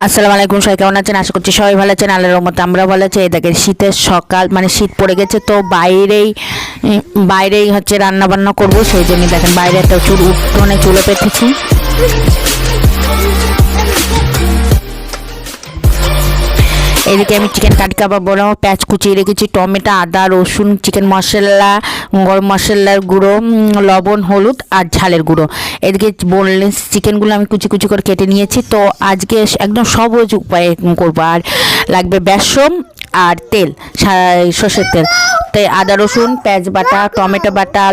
আসসালামু আলাইকুম, সবাই কেমন আছেন? আশা করছি সবাই ভালো আছেন। আল্লাহর রহমতে আমরা ভালো আছি। এই দেখেন শীতের সকাল, মানে শীত পড়ে গেছে, তো বাইরেই হচ্ছে রান্না বান্না করবো। সেই জন্যই দেখেন বাইরে একটা উঠোনে চুলো পেতেছি। এদিকে আমি চিকেন কারি কাবাব বানাবো। পেঁয়াজ কুচিয়ে রেখেছি, টমেটো, আদা, রসুন, চিকেন মশলা, গরম মশলার গুঁড়ো, লবণ, হলুদ আর ঝালের গুঁড়ো। এদিকে বোনলেস চিকেনগুলো আমি কুচি কুচি করে কেটে নিয়েছি। তো আজকে একদম সহজ উপায়ে করবো। আর লাগবে বেসন আর তেল, সর্ষের তেল। তাই আদা, রসুন, পেঁয়াজ বাটা, টমেটো বাটা,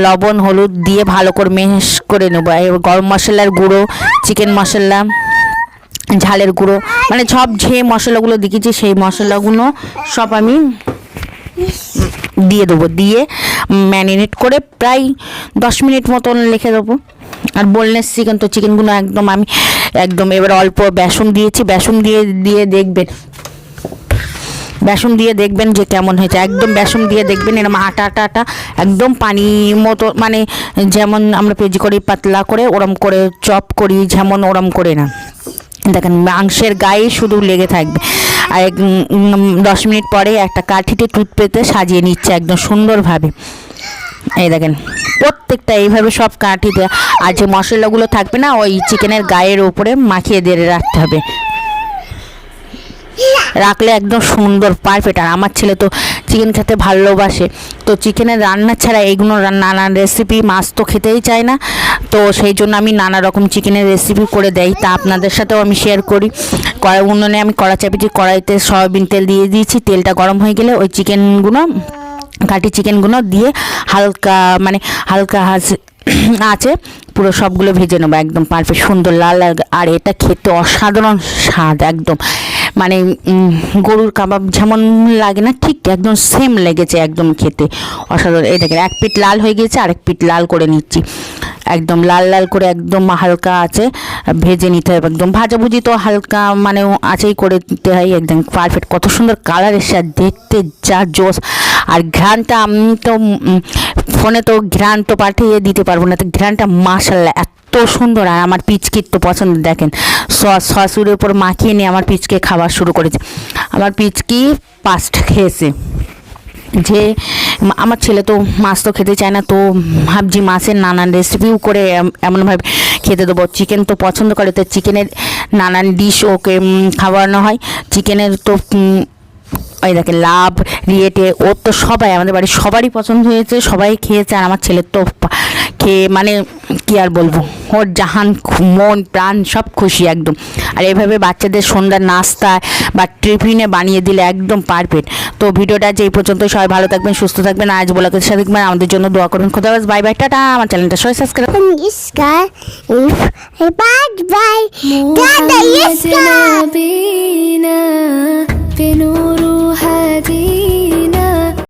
লবণ হলুদ দিয়ে ভালো করে মেশ করে নেবো। এবার গরম মশলার গুঁড়ো, চিকেন মশলা, ঝালের গুঁড়ো, মানে সব যে মশলাগুলো দেখেছি সেই মশলাগুলো সব আমি দিয়ে দেবো। দিয়ে ম্যারিনেট করে প্রায় 10 মিনিট মতন রেখে দেবো। আর বোনলেস চিকেন, তো চিকেনগুলো আমি এবার অল্প বেসন দিয়েছি। বেসন দিয়ে দেখবেন যে কেমন হয়েছে। একদম বেসন দিয়ে দেখবেন এরকম আটা একদম পানি মতো, মানে যেমন আমরা পেঁয়াজি করি পাতলা করে, ওরম করে চপ করি যেমন, ওরম করে না। দেখেন মাংসের গায়ে শুধু লেগে থাকবে। আর 10 মিনিট পরে একটা কাঠিতে টুথপেতে সাজিয়ে নিচ্ছে একদম সুন্দরভাবে। এই দেখেন প্রত্যেকটা এইভাবে সব কাঠিতে। আর যে মশলাগুলো থাকবে না, ওই চিকেনের গায়ের উপরে মাখিয়ে দিয়ে রাখতে হবে। রাখলে একদম সুন্দর পারফেক্ট। আর আমার ছেলে তো চিকেন খেতে ভালোবাসে, তো চিকেনের রান্না ছাড়া এইগুলো নানান রেসিপি, মাছ তো খেতেই চায় না। তো সেই জন্য আমি নানা রকম চিকেনের রেসিপি করে দেই, তা আপনাদের সাথেও আমি শেয়ার করি। উনুনে আমি কড়া চাপিয়েছি, কড়াইতে সয়াবিন তেল দিয়ে দিয়েছি। তেলটা গরম হয়ে গেলে ওই কাটি চিকেনগুলো দিয়ে হালকা আছে পুরো সবগুলো ভেজে নেবো একদম পারফেক্ট সুন্দর লাল। আর এটা খেতে অসাধারণ স্বাদ, একদম মানে গরুর কাবাব যেমন লাগে না, ঠিক একদম সেম লেগেছে, একদম খেতে অসাধারণ। এই দেখেন এক পিঠ লাল হয়ে গেছে, আরেক পিঠ লাল করে নিচ্ছি। একদম লাল করে একদম হালকা আছে ভেজে নিতে হবে। একদম ভাজাভুজি তো হালকা মানে আছেই করে দিতে হয়। একদম পারফেক্ট, কত সুন্দর কালার এসে, দেখতে যা জোস। আর ঘ্রাণটা আমি তো ফোনে তো ঘ্রাণ তো পাঠিয়ে দিতে পারবো না, তো ঘ্রাণটা মাশাআল্লাহ এত সুন্দর। আর আমার পিচকির তো পছন্দ, দেখেন সসের উপর মাখিয়ে নিয়ে আমার পিচকে খাবার শুরু করেছে। আমার পিচকি ফার্স্ট খেয়েছে। যে আমার ছেলে তো মাছ তো খেতে চায় না, তো ভাবছি মাছের নানান রেসিপিও করে এমনভাবে খেতে দেবো। চিকেন তো পছন্দ করে, তো চিকেনের নানান ডিশ ওকে খাওয়ানো হয়। চিকেনের তো ওই দেখেন লাভ রিয়েটে, ওর তো সবাই আমাদের বাড়ির সবারই পছন্দ হয়েছে, সবাই খেয়েছে। আর আমার ছেলের তো খেয়ে মানে কী আর বলবো, ওর জাহান মন প্রাণ সব খুশি একদম। আর এইভাবে বাচ্চাদের সন্ধ্যার নাস্তা বা টিফিনে বানিয়ে দিলে একদম পারফেক্ট। তো ভিডিওটা যে এই পর্যন্ত, সবাই ভালো থাকবেন, সুস্থ থাকবেন। আজ ব্লগের সাথে থাকবেন, আমাদের জন্য দোয়া করবেন। খোদা হাফেজ, বাই বাই, টাটা। আমার চ্যানেলটা সবাই সাবস্ক্রাইব। Bye bye.